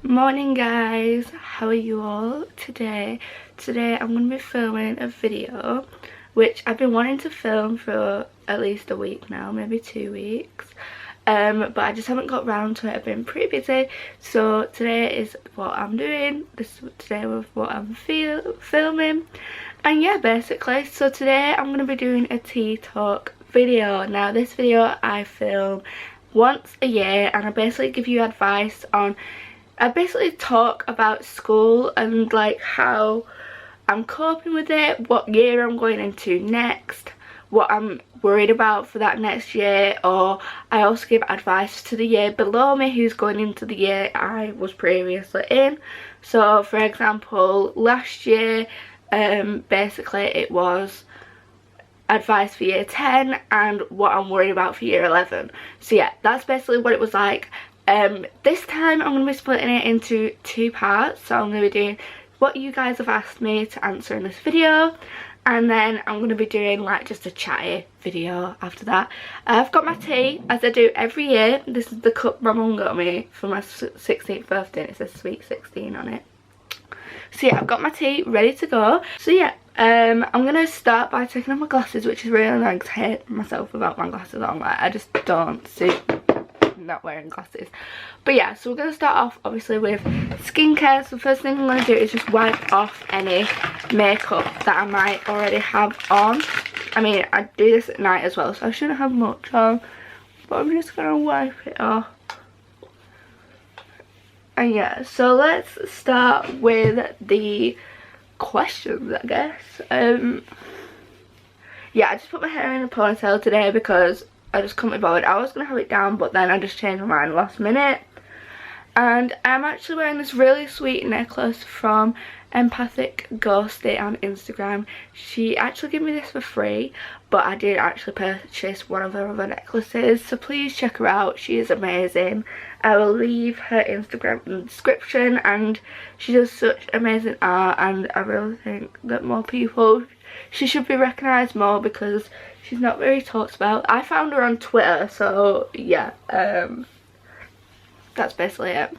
Morning guys, how are you all today? Today I'm going to be filming a video which I've been wanting to film for at least a week now, maybe 2 weeks, but I just haven't got round to it. I've been pretty busy, so today is what I'm doing. Today was what I'm filming, and yeah, basically, so today I'm going to be doing a tea talk video. Now this video I film once a year, and I basically give you advice on, I basically talk about school and like how I'm coping with it, what year I'm going into next, what I'm worried about for that next year, or I also give advice to the year below me who's going into the year I was previously in. So for example, last year basically it was advice for year 10 and what I'm worried about for year 11. So yeah, that's basically what it was like. This time I'm going to be splitting it into 2 parts. So I'm going to be doing what you guys have asked me to answer in this video, and then I'm going to be doing like just a chatty video after that. I've got my tea as I do every year. This is the cup my mum got me for my 16th birthday, and it says sweet 16 on it. So yeah, I've got my tea ready to go. So yeah, I'm going to start by taking off my glasses, which is really annoying because I hate myself without my glasses on. Like, I just don't suit not wearing glasses. But yeah, so we're going to start off obviously with skincare. So the first thing I'm going to do is just wipe off any makeup that I might already have on. I mean, I do this at night as well, so I shouldn't have much on, but I'm just going to wipe it off. And yeah, so let's start with the questions, I guess. Yeah, I just put my hair in a ponytail today because I just couldn't be bothered. I was going to have it down, but then I just changed my mind last minute. And I'm actually wearing this really sweet necklace from Empathic Ghosty on Instagram. She actually gave me this for free, but I did actually purchase one of her other necklaces. So please check her out. She is amazing. I will leave her Instagram in the description, and she does such amazing art, and I really think that more people, she should be recognised more because she's not very talked about. I found her on Twitter, so yeah, that's basically it.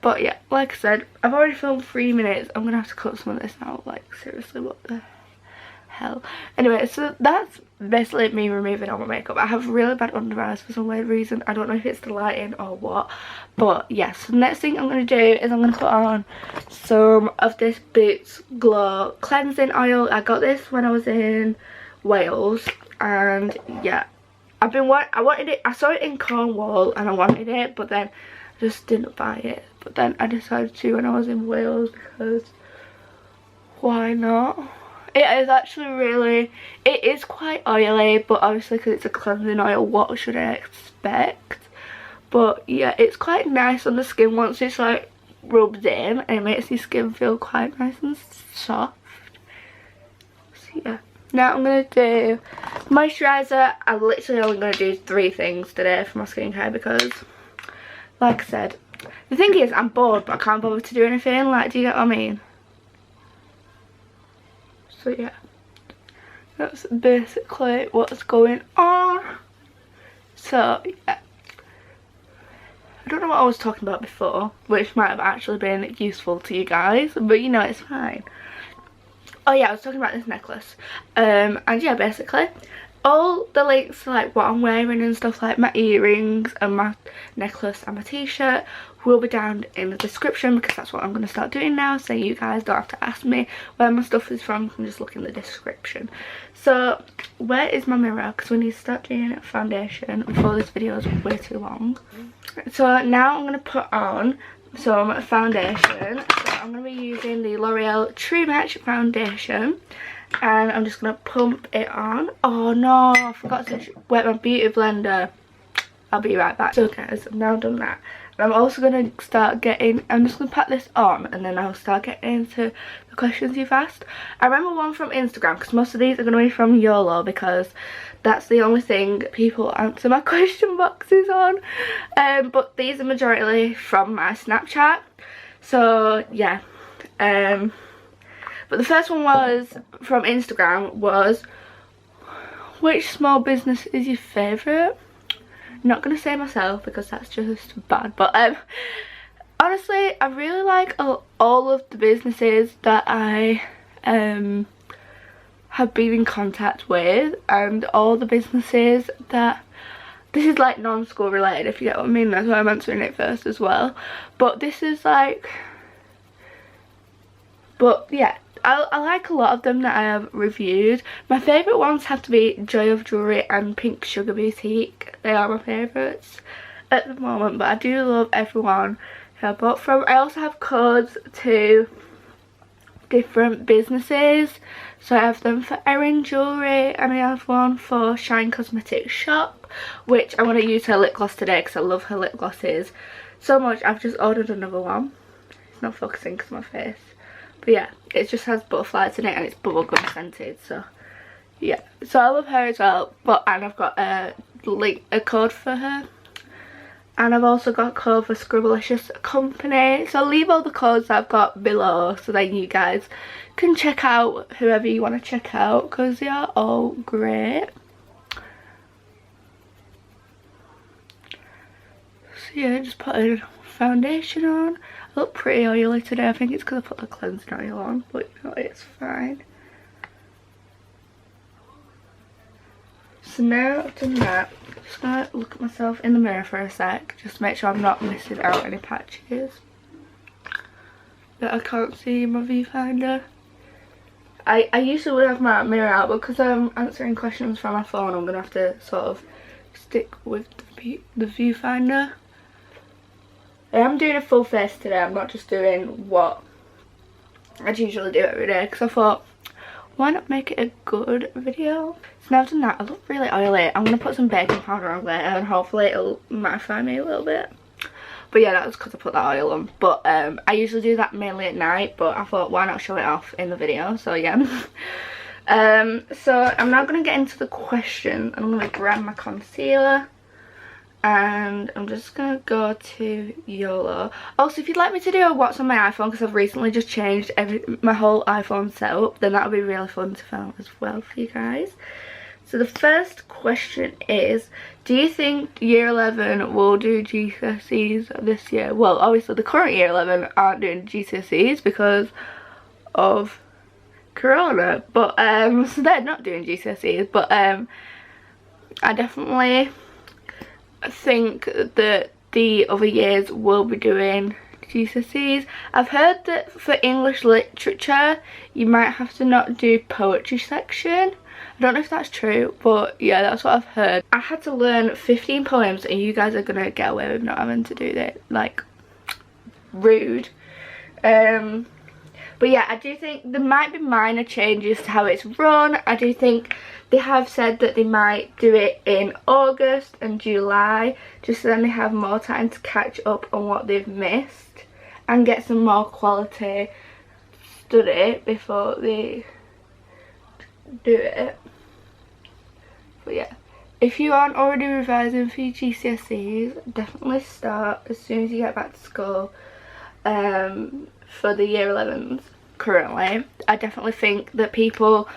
But yeah, like I said, I've already filmed 3 minutes. I'm gonna have to cut some of this out. Like, seriously, what the hell? Anyway, so that's basically me removing all my makeup. I have really bad under eyes for some weird reason. I don't know if it's the lighting or what, but yes, so the next thing I'm going to do is I'm going to put on some of this Boots Glow cleansing oil. I got this when I was in Wales, and yeah, I wanted it. I saw it in Cornwall and I wanted it, but then I just didn't buy it. But then I decided to when I was in Wales because why not? It is actually really, it is quite oily, but obviously because it's a cleansing oil, what should I expect? But yeah, it's quite nice on the skin once it's like rubbed in, and it makes your skin feel quite nice and soft. So yeah, now I'm going to do moisturiser. I'm literally only going to do 3 things today for my skincare because, like I said, the thing is I'm bored but I can't bother to do anything. Like, do you get what I mean? So yeah, that's basically what's going on. So yeah, I don't know what I was talking about before, which might have actually been useful to you guys, but you know, it's fine. Oh yeah, I was talking about this necklace, and yeah, basically all the links to like what I'm wearing and stuff, like my earrings and my necklace and my t-shirt, will be down in the description because that's what I'm going to start doing now, so you guys don't have to ask me where my stuff is from. You can just look in the description. So where is my mirror, because we need to start doing foundation before this video is way too long. So now I'm going to put on some foundation. So I'm going to be using the L'Oreal True Match foundation, and I'm just going to pump it on. Oh no, I forgot to wet my beauty blender. I'll be right back. So guys, I've now done that. And I'm also going to start getting, I'm just going to pat this on and then I'll start getting into the questions you've asked. I remember one from Instagram because most of these are going to be from VLLO because that's the only thing people answer my question boxes on. But these are majority from my Snapchat. So yeah. But the first one was from Instagram was, which small business is your favourite? I'm not going to say myself because that's just bad, but I really like all of the businesses that I have been in contact with, and all the businesses that, this is like non-school related if you get what I mean, that's why I'm answering it first as well. But this is like, but yeah, I like a lot of them that I have reviewed. My favourite ones have to be Joy of Jewellery and Pink Sugar Boutique. They are my favourites at the moment, but I do love everyone who I bought from. I also have codes to different businesses, so I have them for Erin Jewellery, and I have one for Shine Cosmetics Shop, which I want to use her lip gloss today because I love her lip glosses so much. I've just ordered another one. It's not focusing because of my face, but yeah, it just has butterflies in it and it's bubblegum scented, so yeah, so I love her as well. But and I've got a code for her, and I've also got a code for Scribblicious Company. So I'll leave all the codes that I've got below, so then you guys can check out whoever you want to check out, because they are all great. So yeah, just putting foundation on. I look pretty oily today. I think it's because I put the cleansing oil on, but you know, it's fine. So now I've done that, I'm just gonna look at myself in the mirror for a sec, just to make sure I'm not missing out any patches that I can't see in my viewfinder. I usually would have my mirror out, but because I'm answering questions from my phone, I'm gonna have to sort of stick with the viewfinder. I am doing a full face today. I'm not just doing what I'd usually do every day, because I thought, why not make it a good video? So now I've done that, I look really oily. I'm going to put some baking powder on later and hopefully it'll mattify me a little bit. But yeah, that was because I put that oil on. But I usually do that mainly at night, but I thought, why not show it off in the video? So yeah. So I'm now going to get into the question. I'm going to grab my concealer. And I'm just going to go to YOLO. Also, if you'd like me to do a what's on my iPhone, because I've recently just changed my whole iPhone setup, then that would be really fun to film as well for you guys. So the first question is, do you think year 11 will do GCSEs this year? Well, obviously the current year 11 aren't doing GCSEs because of Corona, but so they're not doing GCSEs, but I definitely think that the other years will be doing GCSEs. I've heard that for English literature you might have to not do poetry section. I don't know if that's true, but yeah, that's what I've heard. I had to learn 15 poems and you guys are gonna get away with not having to do that. Like, rude. But yeah, I do think there might be minor changes to how it's run. I do think they have said that they might do it in August and July, just so then they have more time to catch up on what they've missed and get some more quality study before they do it. But yeah, if you aren't already revising for your GCSEs, definitely start as soon as you get back to school. For the year 11s currently, I definitely think that people,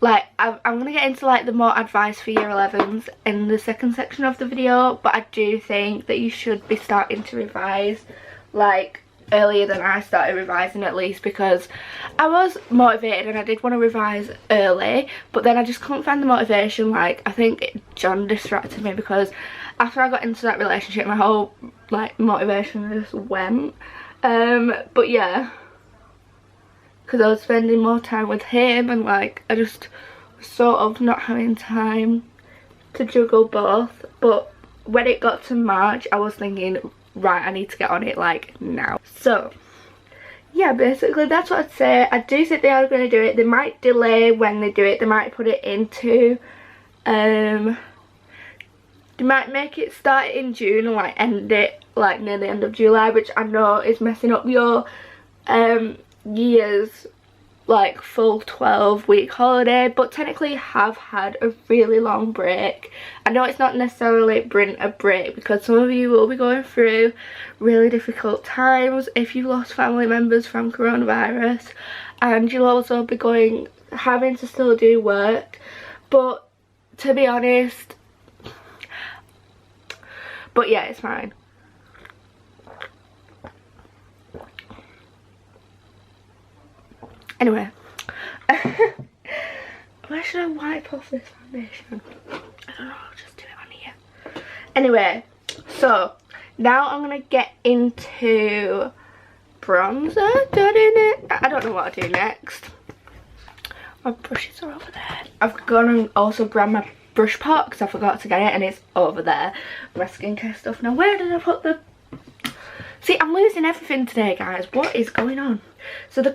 like, I'm going to get into like the more advice for year 11s in the second section of the video, but I do think that you should be starting to revise like earlier than I started revising, at least, because I was motivated and I did want to revise early, but then I just couldn't find the motivation. Like, I think John distracted me, because after I got into that relationship my whole like motivation just went. But yeah, because I was spending more time with him and like I just was sort of not having time to juggle both. But when it got to March, I was thinking, right, I need to get on it like now. So yeah, basically that's what I'd say. I do think they are going to do it. They might delay when they do it. They might put it into they might make it start in June and like end it like near the end of July, which I know is messing up your year's like full 12-week holiday. But technically you have had a really long break. I know it's not necessarily been a break, because some of you will be going through really difficult times if you've lost family members from coronavirus, and you'll also be having to still do work. But to be honest, but yeah, it's fine. Anyway, where should I wipe off this foundation? I don't know, I'll just do it on here. Anyway, so now I'm gonna get into bronzer. I don't know what I'll do next. My brushes are over there. I've gone and also grabbed my brush pot because I forgot to get it, and it's over there. My skincare stuff. Now where did I put the... See, I'm losing everything today, guys. What is going on? So the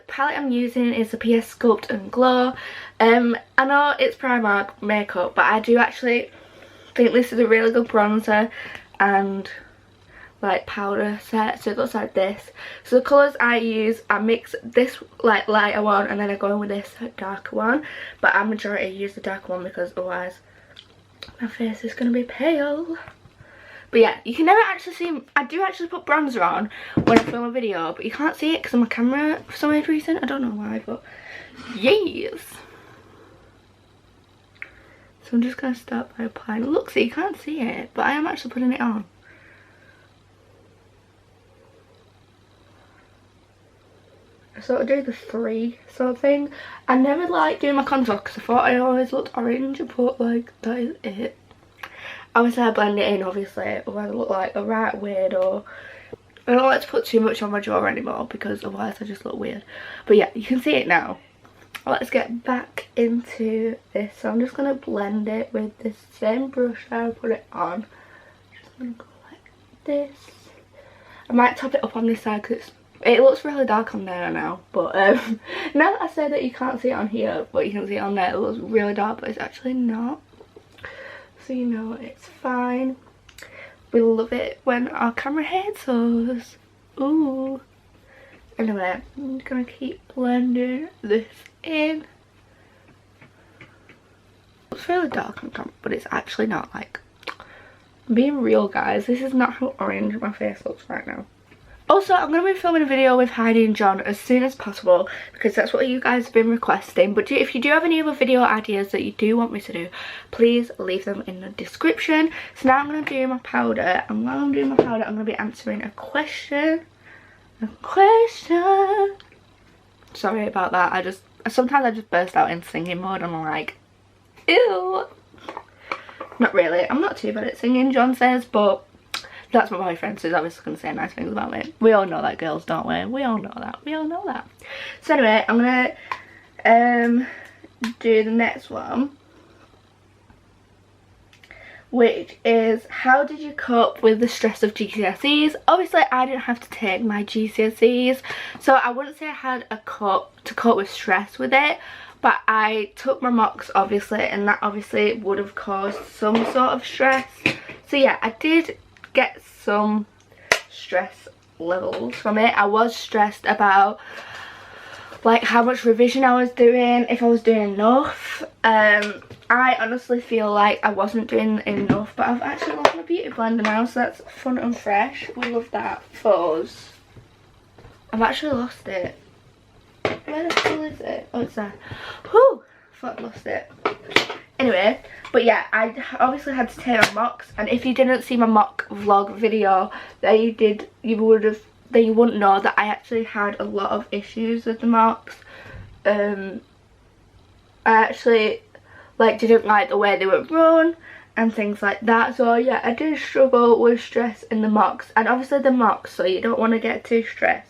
palette I'm using is the PS Sculpt and Glow. I know it's Primark makeup, but I do actually think this is a really good bronzer and like powder set. So it looks like this. So the colours I use, I mix this like lighter one and then I go in with this darker one, but I majority use the darker one because otherwise my face is going to be pale. But yeah, you can never actually see, I do actually put bronzer on when I film a video, but you can't see it because of my camera for some reason. I don't know why, but yes. So I'm just going to start by applying. Look, see, you can't see it, but I am actually putting it on. I sort of do the 3 sort of thing. I never liked doing my contour because I thought I always looked orange, but like, that is it. Obviously I blend it in, obviously, otherwise I look like a right weirdo. I don't like to put too much on my jaw anymore because otherwise I just look weird. But yeah, you can see it now. Let's get back into this. So I'm just going to blend it with this same brush I put it on. Just going to go like this. I might top it up on this side because it looks really dark on there now. But now that I say that you can't see it on here, but you can see it on there, it looks really dark, but it's actually not. So you know it's fine. We love it when our camera hates us. Ooh. Anyway, I'm gonna keep blending this in. It's really dark on camera, but it's actually not. Like, I'm being real, guys. This is not how orange my face looks right now. Also, I'm going to be filming a video with Heidi and John as soon as possible because that's what you guys have been requesting. But if you do have any other video ideas that you do want me to do, please leave them in the description. So now I'm going to do my powder, and while I'm doing my powder, I'm going to be answering a question. Sorry about that. Sometimes I just burst out in singing mode and I'm like, ew. Not really. I'm not too bad at singing, John says, but that's my boyfriend, so he's obviously going to say nice things about me. We all know that, girls, don't we? We all know that. We all know that. So anyway, I'm going to do the next one, which is, how did you cope with the stress of GCSEs? Obviously, I didn't have to take my GCSEs, so I wouldn't say I had to cope with stress with it, but I took my mocks, obviously, and that obviously would have caused some sort of stress. So yeah, I did get some stress levels from it. I was stressed about like how much revision I was doing, if I was doing enough. I honestly feel like I wasn't doing enough, but I've actually lost my beauty blender now, so that's fun and fresh. We love that for us. I've actually lost it. Where the hell is it? Oh, it's there. Whew! I thought I lost it. Anyway, but yeah, I obviously had to take my mocks, and if you didn't see my mock vlog video that you wouldn't know that I actually had a lot of issues with the mocks. I actually didn't like the way they were run and things like that. So yeah, I did struggle with stress in the mocks, and obviously the mocks, so you don't want to get too stressed.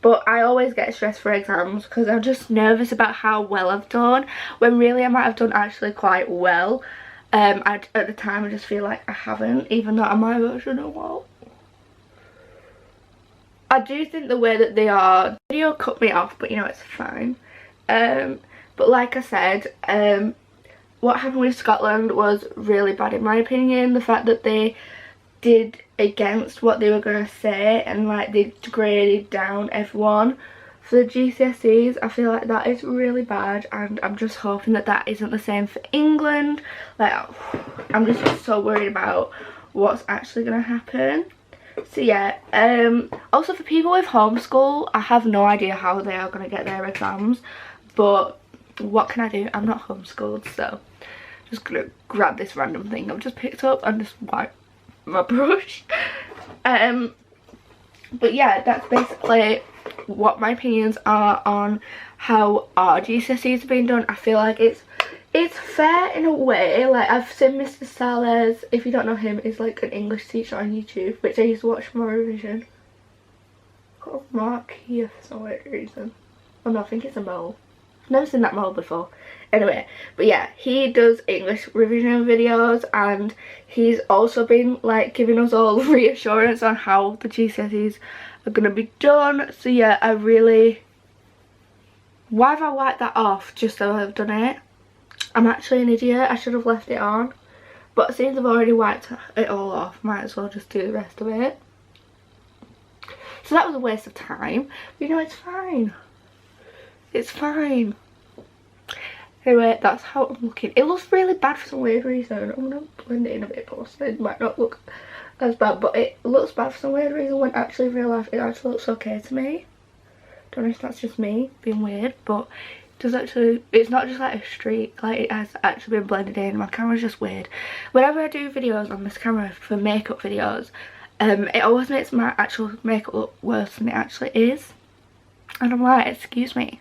But I always get stressed for exams because I'm just nervous about how well I've done, when really I might have done actually quite well. At the time I just feel like I haven't, even though I might have done well. I do think the way that they are, the video cut me off, but you know, it's fine. But like I said, what happened with Scotland was really bad in my opinion. The fact that they did against what they were going to say, and like they graded down everyone for the GCSEs. I feel like that is really bad, and I'm just hoping that that isn't the same for England. Like, I'm just so worried about what's actually going to happen. So yeah, also for people with homeschool, I have no idea how they are going to get their exams, but what can I do? I'm not homeschooled, so I'm just going to grab this random thing I've just picked up and just wipe my brush. But yeah, that's basically what my opinions are on how our GCSEs have been done. I feel like it's fair in a way. Like, I've seen Mr. Salles, if you don't know him, is like an English teacher on YouTube, which I used to watch for my revision. Got a mark here for some weird reason. Oh no, I think it's a mole. I've never seen that mole before. Anyway, but yeah, he does English revision videos, and he's also been like giving us all reassurance on how the GCSEs are going to be done. So yeah, I really... Why have I wiped that off just so I've done it? I'm actually an idiot. I should have left it on. But since I've already wiped it all off, might as well just do the rest of it. So that was a waste of time. But you know, it's fine. It's fine. Anyway, that's how I'm looking. It looks really bad for some weird reason. I'm going to blend it in a bit more so it might not look as bad. But it looks bad for some weird reason when actually in real life it actually looks okay to me. Don't know if that's just me being weird, but it does actually, it's not just like a streak, like it has actually been blended in. My camera's just weird. Whenever I do videos on this camera for makeup videos, it always makes my actual makeup look worse than it actually is. And I'm like, excuse me.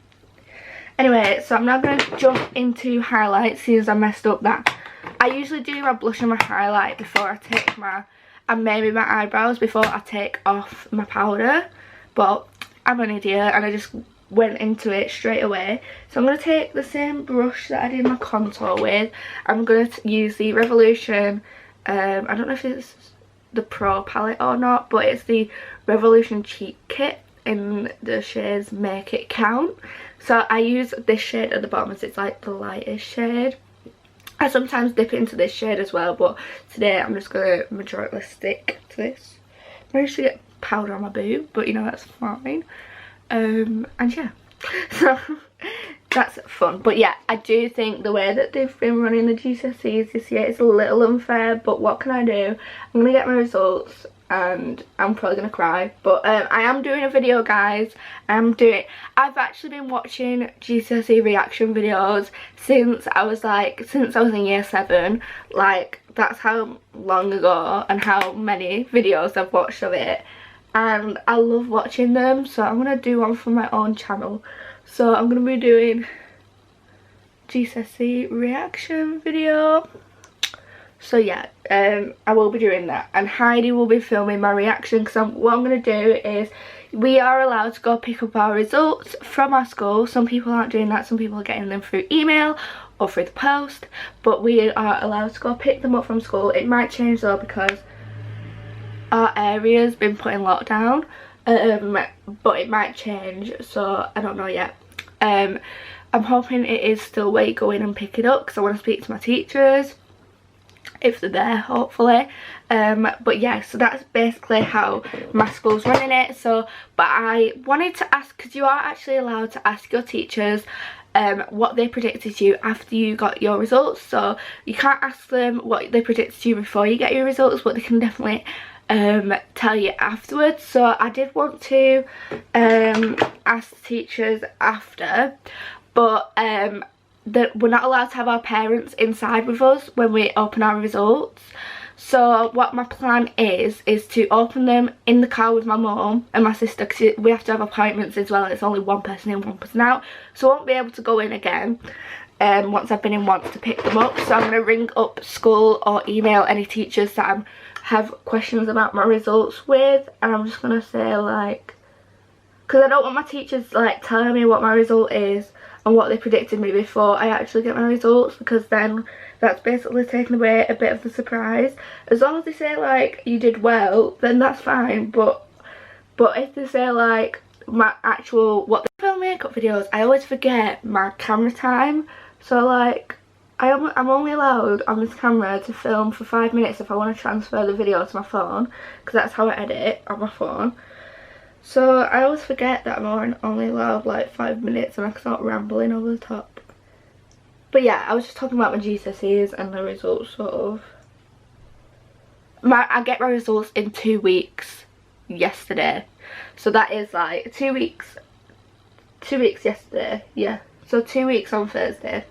Anyway, so I'm now going to jump into highlights since I messed up that. I usually do my blush and my highlight before I take my, and maybe my eyebrows before I take off my powder. But I'm an idiot and I just went into it straight away. So I'm going to take the same brush that I did my contour with. I'm going to use the Revolution, I don't know if it's the Pro palette or not, but it's the Revolution Cheek Kit in the shades Make It Count. So I use this shade at the bottom as it's like the lightest shade. I sometimes dip into this shade as well, but today I'm just going to majority stick to this. I managed to get powder on my boob, but you know, that's fine. And yeah, so that's fun. But yeah, I do think the way that they've been running the GCSEs this year is a little unfair, but what can I do? I'm gonna get my results and I'm probably gonna cry, but I am doing a video, guys. I've actually been watching GCSE reaction videos since I was in year 7. Like, that's how long ago and how many videos I've watched of it, and I love watching them. So I'm gonna do one for my own channel. So I'm gonna be doing GCSE reaction video. So yeah, I will be doing that, and Heidi will be filming my reaction, because what I'm going to do is, we are allowed to go pick up our results from our school. Some people aren't doing that, some people are getting them through email or through the post, but we are allowed to go pick them up from school. It might change though, because our area's been put in lockdown, but it might change, so I don't know yet. I'm hoping it is still where you go in and pick it up, because I want to speak to my teachers if they're there, hopefully. But yeah, so that's basically how my school's running it. So, but I wanted to ask, because you are actually allowed to ask your teachers what they predicted you after you got your results. So you can't ask them what they predicted you before you get your results, but they can definitely tell you afterwards. So I did want to ask the teachers after, but that we're not allowed to have our parents inside with us when we open our results. So what my plan is to open them in the car with my mum and my sister, because we have to have appointments as well. It's only one person in, one person out, so I won't be able to go in again once I've been in once to pick them up. So I'm going to ring up school or email any teachers that I have questions about my results with, and I'm just going to say, like, because I don't want my teachers like telling me what my result is and what they predicted me before I actually get my results, because then that's basically taking away a bit of the surprise. As long as they say like you did well, then that's fine, but if they say like my actual what they film makeup videos, I always forget my camera time. So like I'm only allowed on this camera to film for 5 minutes if I want to transfer the video to my phone, because that's how I edit on my phone. So I always forget that I'm only allowed like 5 minutes, and I start rambling over the top. But yeah, I was just talking about my GCSEs and the results, sort of. I get my results in 2 weeks yesterday. So that is like 2 weeks. 2 weeks yesterday, yeah. So 2 weeks on Thursday.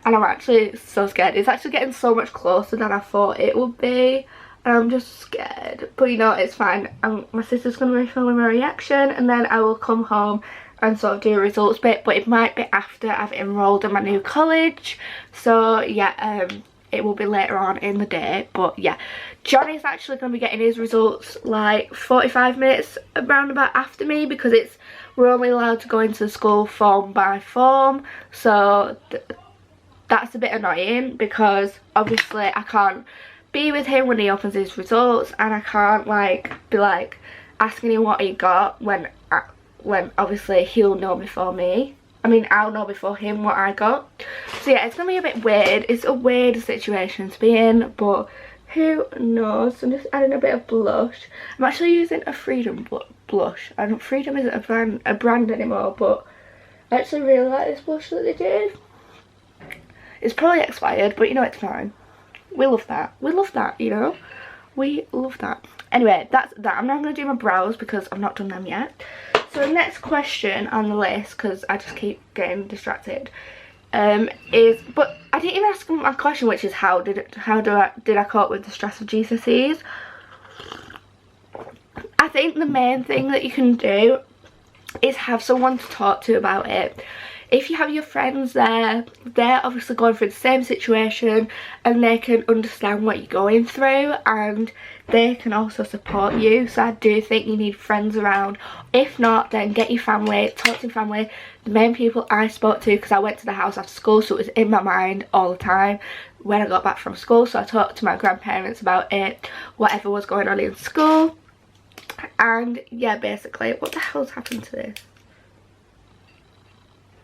And I'm actually so scared. It's actually getting so much closer than I thought it would be. and I'm just scared, but you know, it's fine. My sister's going to be filming my reaction, and then I will come home and sort of do a results bit, but it might be after I've enrolled in my new college. So yeah, it will be later on in the day. But yeah, Johnny's actually going to be getting his results like 45 minutes around about after me, because we're only allowed to go into school form by form. So that's a bit annoying, because obviously I can't be with him when he opens his results, and I can't like be like asking him what he got when obviously he'll know before me. I mean, I'll know before him what I got. So yeah, it's gonna be a bit weird. It's a weird situation to be in, but who knows. So I'm just adding a bit of blush. I'm actually using a Freedom blush. And Freedom isn't a brand anymore, but I actually really like this blush that they did. It's probably expired, but you know, it's fine. We love that. We love that, you know. We love that. Anyway, that's that. I'm now going to do my brows because I've not done them yet. So the next question on the list, because I just keep getting distracted, but I didn't even ask my question, which is how did I cope with the stress of GCSEs? I think the main thing that you can do is have someone to talk to about it. If you have your friends there, they're obviously going through the same situation, and they can understand what you're going through, and they can also support you. So I do think you need friends around. If not, then get your family, talk to your family. The main people I spoke to, because I went to the house after school, so it was in my mind all the time when I got back from school. So I talked to my grandparents about it, whatever was going on in school. And yeah, basically, what the hell's happened to this?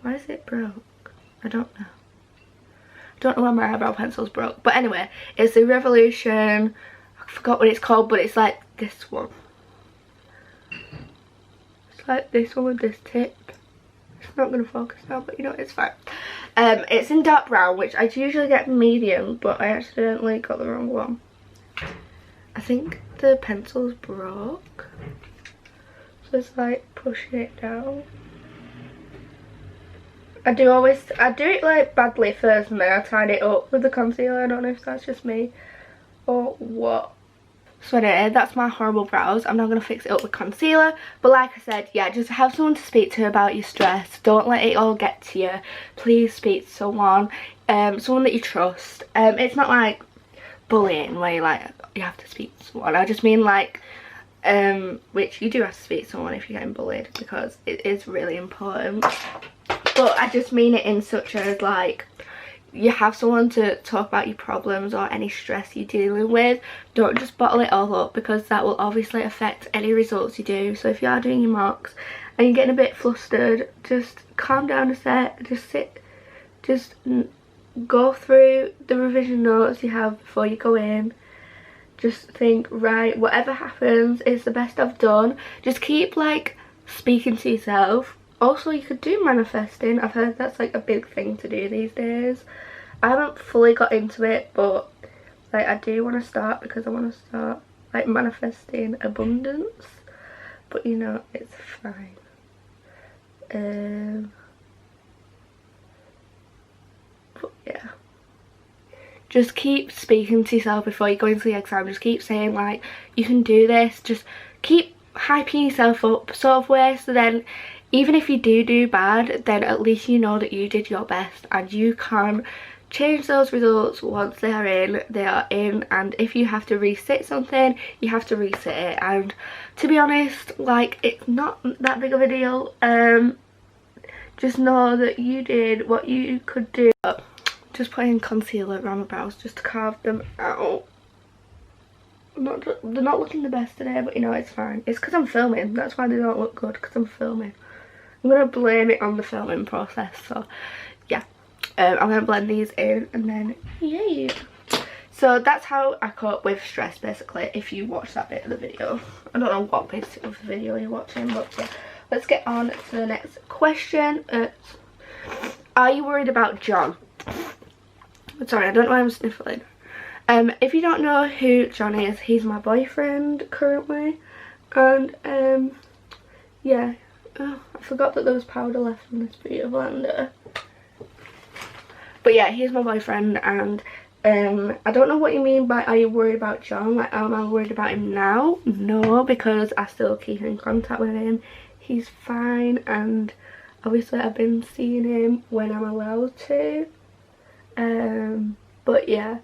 Why is it broke? I don't know. I don't know why my eyebrow pencil's broke. But anyway, it's the Revolution. I forgot what it's called, but it's like this one. It's like this one with this tip. It's not going to focus now, but you know, it's fine. It's in dark brown, which I usually get medium, but I accidentally got the wrong one. I think the pencil's broke. So it's like pushing it down. I do it like badly first, and then I tidy it up with the concealer. I don't know if that's just me or what. So anyway, that's my horrible brows. I'm not going to fix it up with concealer, but like I said, yeah, just have someone to speak to about your stress. Don't let it all get to you. Please speak to someone that you trust. It's not like bullying where you have to speak to someone. I just mean like which you do have to speak to someone if you're getting bullied, because it is really important. But I just mean it in such as like, you have someone to talk about your problems or any stress you're dealing with. Don't just bottle it all up, because that will obviously affect any results you do. So if you are doing your mocks and you're getting a bit flustered, just calm down a sec, just sit, just go through the revision notes you have before you go in. Just think, right, whatever happens, it's the best I've done. Just keep like speaking to yourself. Also, you could do manifesting. I've heard that's like a big thing to do these days. I haven't fully got into it, but like I do want to start, because I want to start like manifesting abundance. But you know, it's fine. But yeah, just keep speaking to yourself before you go into the exam. Just keep saying like, you can do this. Just keep hyping yourself up sort of way, so then even if you do bad, then at least you know that you did your best, and you can change those results. Once they are in, and if you have to resit something, you have to resit it. And to be honest, like, it's not that big of a deal. Just know that you did what you could do. Just putting concealer around my brows just to carve them out. They're not looking the best today, but you know, it's fine. It's because I'm filming. That's why they don't look good, because I'm filming. I'm going to blame it on the filming process. So yeah, I'm going to blend these in, and then yay. So that's how I cope with stress, basically, if you watch that bit of the video. I don't know what bit of the video you're watching, but yeah. Let's get on to the next question. Are you worried about John? Sorry, I don't know why I'm sniffling. If you don't know who John is, he's my boyfriend currently. And yeah. Oh, I forgot that there was powder left in this beauty blender. But yeah, he's my boyfriend, and I don't know what you mean by are you worried about John? Like, am I worried about him now? No, because I still keep in contact with him. He's fine, and obviously I've been seeing him when I'm allowed to. But yeah,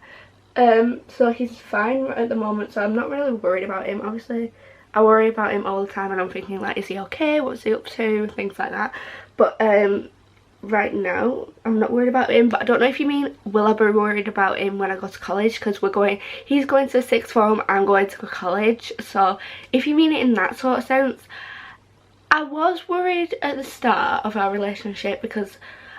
so he's fine at the moment, so I'm not really worried about him. Obviously I worry about him all the time, and I'm thinking like, is he okay, what's he up to, things like that. But right now I'm not worried about him. But I don't know if you mean will I be worried about him when I go to college, because he's going to sixth form, I'm going to college. So if you mean it in that sort of sense, I was worried at the start of our relationship, because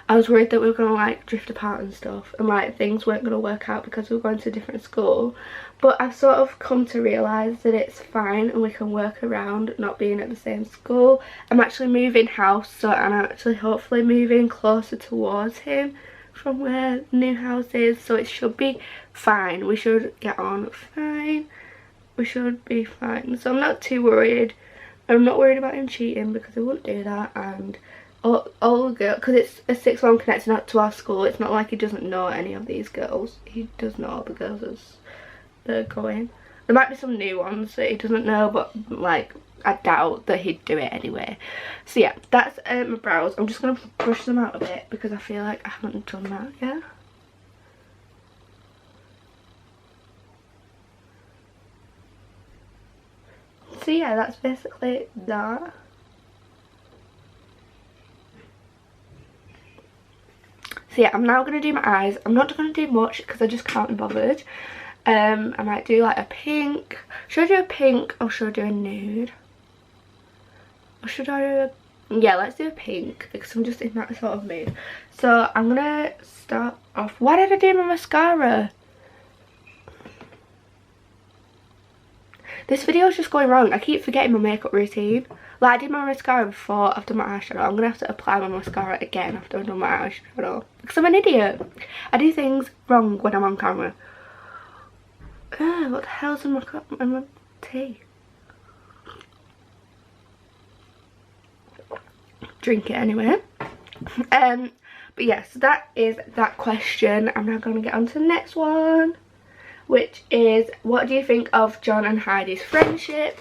I was worried that we were going to like drift apart and stuff, and like things weren't going to work out because we were going to a different school. But I've sort of come to realise that it's fine and we can work around not being at the same school. I'm actually moving house, so I'm actually hopefully moving closer towards him from where the new house is, so it should be fine. We should get on fine. We should be fine. So I'm not too worried. I'm not worried about him cheating, because he wouldn't do that. And all the girls, because it's a sixth form connected not to our school, it's not like he doesn't know any of these girls. He does know all the girls as they're going. There might be some new ones that he doesn't know, but like I doubt that he'd do it anyway. So yeah, that's my brows. I'm just going to brush them out a bit because I feel like I haven't done that yet. So yeah, that's basically that. So yeah, I'm now going to do my eyes. I'm not going to do much because I just can't be bothered. I might do like a pink. Should I do a pink or should I do a nude? Or should I do a... Yeah, let's do a pink because I'm just in that sort of mood. So I'm going to start off... Why did I do my mascara? This video is just going wrong. I keep forgetting my makeup routine. Like, I did my mascara before I've done my eyeshadow. I'm going to have to apply my mascara again after I've done my eyeshadow. Because I'm an idiot. I do things wrong when I'm on camera. What the hell's in my tea? Drink it anyway. But yes, that is that question. I'm now going to get on to the next one, which is, what do you think of John and Heidi's friendship?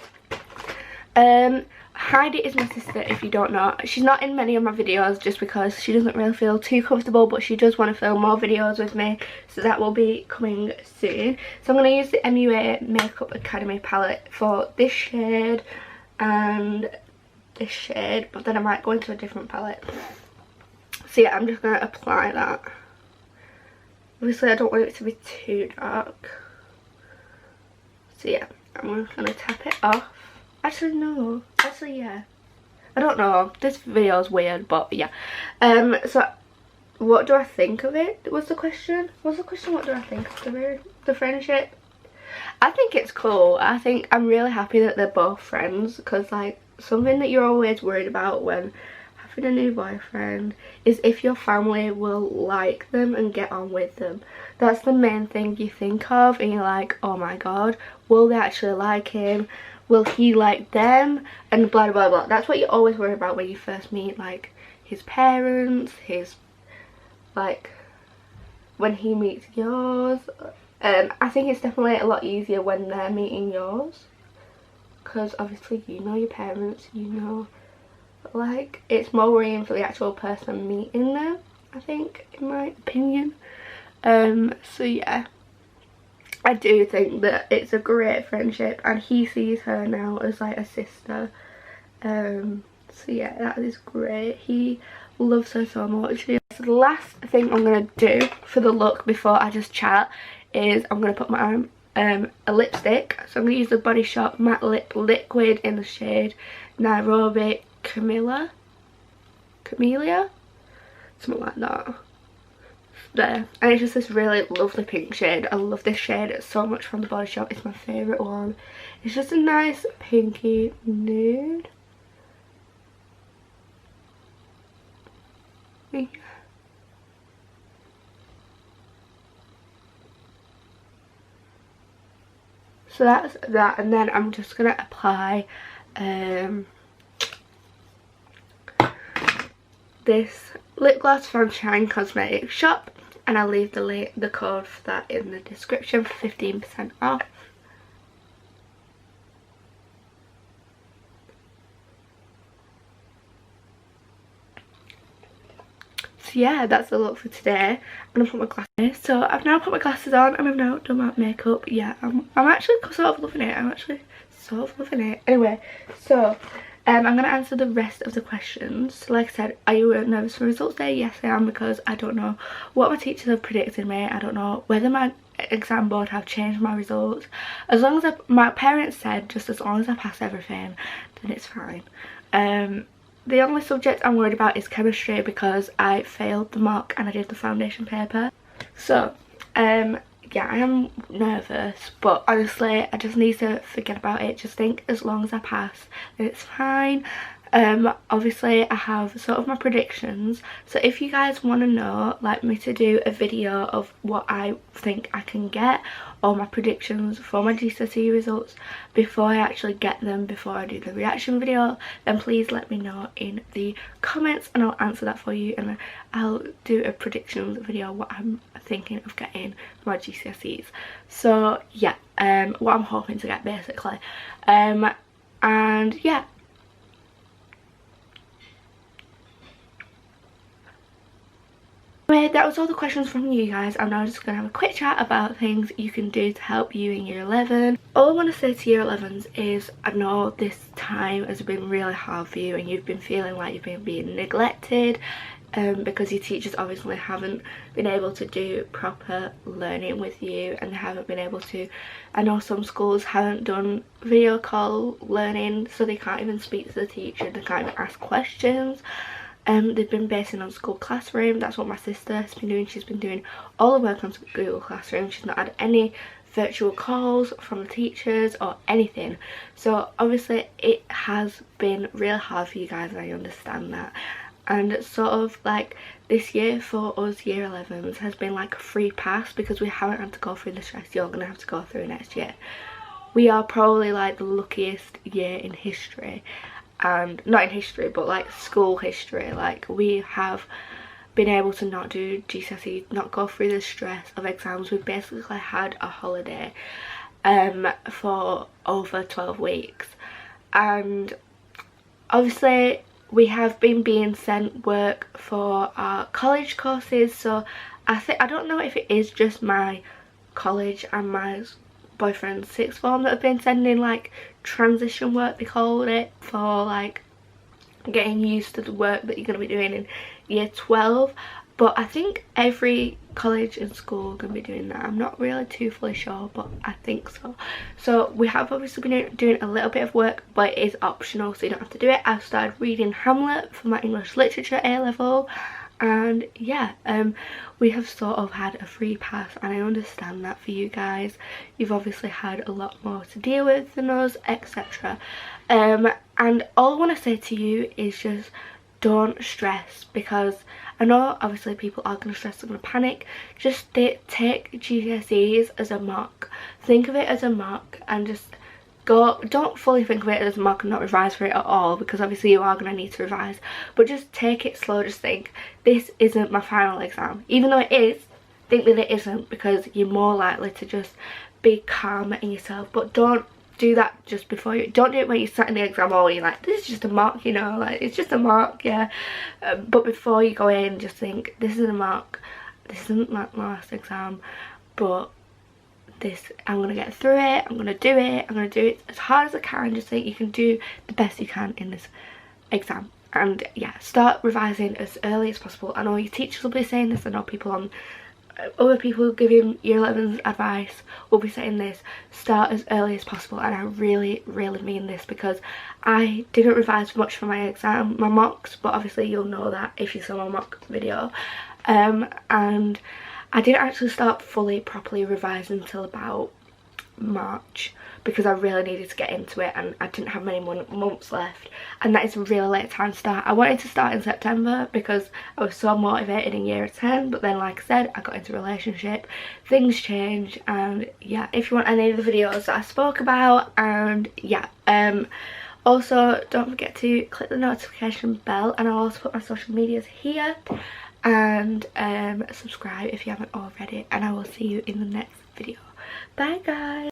Heidi is my sister, if you don't know. She's not in many of my videos just because she doesn't really feel too comfortable, but she does want to film more videos with me, so that will be coming soon. So I'm going to use the MUA Makeup Academy palette for this shade and this shade, but then I might go into a different palette. So yeah, I'm just going to apply that. Obviously I don't want it to be too dark. So yeah, I'm just going to tap it off. Actually no, actually yeah. I don't know, this video is weird, but yeah. So what do I think of it was the question. What's the question? What do I think of the friendship? I think it's cool. I think I'm really happy that they're both friends, because like something that you're always worried about when having a new boyfriend is if your family will like them and get on with them. That's the main thing you think of, and you're like, oh my god, will they actually like him? Will he like them? And blah blah blah. That's what you always worry about when you first meet like his parents, his like when he meets yours. I think it's definitely a lot easier when they're meeting yours, because obviously you know your parents, you know, like it's more worrying for the actual person meeting them, I think, in my opinion. So yeah, I do think that it's a great friendship, and he sees her now as like a sister. So yeah, that is great. He loves her so much. So the last thing I'm going to do for the look before I just chat is I'm going to put my a lipstick. So I'm going to use the Body Shop Matte Lip Liquid in the shade Nairobi Camellia, something like that. There, and it's just this really lovely pink shade. I love this shade so much from the Body Shop. It's my favourite one. It's just a nice pinky nude. Yeah. So that's that, and then I'm just gonna apply this lip gloss from Shine Cosmetic Shop. and I'll leave the code for that in the description for 15% off. So yeah, that's the look for today. I'm gonna put my glasses. So I've now put my glasses on and I've now done my makeup. Yeah, I'm actually sort of loving it. I'm actually sort of loving it. Anyway, so I'm going to answer the rest of the questions. Like I said, are you nervous for results day? Yes, I am, because I don't know what my teachers have predicted me. I don't know whether my exam board have changed my results. As long as my parents said just as long as I pass everything, then it's fine. The only subject I'm worried about is chemistry, because I failed the mock and I did the foundation paper. So yeah, I am nervous, but honestly I just need to forget about it. Just think as long as I pass then it's fine. Obviously I have sort of my predictions, so if you guys want to know, like me to do a video of what I think I can get, or my predictions for my GCSE results before I actually get them, before I do the reaction video, then please let me know in the comments and I'll answer that for you, and I'll do a predictions video what I'm thinking of getting for my GCSEs. So yeah, what I'm hoping to get basically, and yeah. Anyway, that was all the questions from you guys. I'm now just going to have a quick chat about things you can do to help you in year 11. All I want to say to year 11s is, I know this time has been really hard for you and you've been feeling like you've been being neglected, because your teachers obviously haven't been able to do proper learning with you, and they haven't been able to, I know some schools haven't done video call learning, so they can't even speak to the teacher, they can't even ask questions. They've been basing on school classroom. That's what my sister has been doing. She's been doing all the work on Google Classroom. She's not had any virtual calls from the teachers or anything. So obviously it has been real hard for you guys, and I understand that. And sort of like this year for us year 11s has been like a free pass, because we haven't had to go through the stress you're going to have to go through next year. We are probably like the luckiest year in history. And not in history, but like school history. Like, we have been able to not do GCSE, not go through the stress of exams. We've basically had a holiday for over 12 weeks, and obviously we have been being sent work for our college courses. So I don't know if it is just my college and my boyfriend's sixth form that have been sending like transition work, they called it, for like getting used to the work that you're going to be doing in year 12. But I think every college and school are going to be doing that. I'm not really too fully sure, but I think so. So we have obviously been doing a little bit of work, but it is optional, so you don't have to do it. I've started reading Hamlet for my English literature A level. And yeah, we have sort of had a free pass, and I understand that for you guys. You've obviously had a lot more to deal with than us, etc. And all I want to say to you is just don't stress, because I know obviously people are going to stress, they're going to panic. Just take GCSEs as a mock. Think of it as a mock, and just don't fully think of it as a mock and not revise for it at all, because obviously you are going to need to revise, but just take it slow. Just think, this isn't my final exam. Even though it is, think that it isn't, because you're more likely to just be calm in yourself. But don't do that just before you, don't do it when you're sat in the exam hall, you're like, this is just a mock, you know, like, it's just a mock, yeah. But before you go in, just think, this is a mock, this isn't like my last exam, but this, I'm gonna get through it, I'm gonna do it, I'm gonna do it as hard as I can. Just think you can do the best you can in this exam. And yeah, start revising as early as possible. I know your teachers will be saying this, I know people on other people giving year 11's advice will be saying this, start as early as possible. And I really mean this, because I didn't revise much for my exam, my mocks, but obviously you'll know that if you saw my mock video. And I didn't actually start fully properly revising until about March, because I really needed to get into it and I didn't have many months left, and that is a really late time to start. I wanted to start in September because I was so motivated in year 10, but then like I said, I got into a relationship, things changed. And yeah, if you want any of the videos that I spoke about, and yeah, also don't forget to click the notification bell, and I'll also put my social medias here. and subscribe if you haven't already, and I will see you in the next video. Bye guys.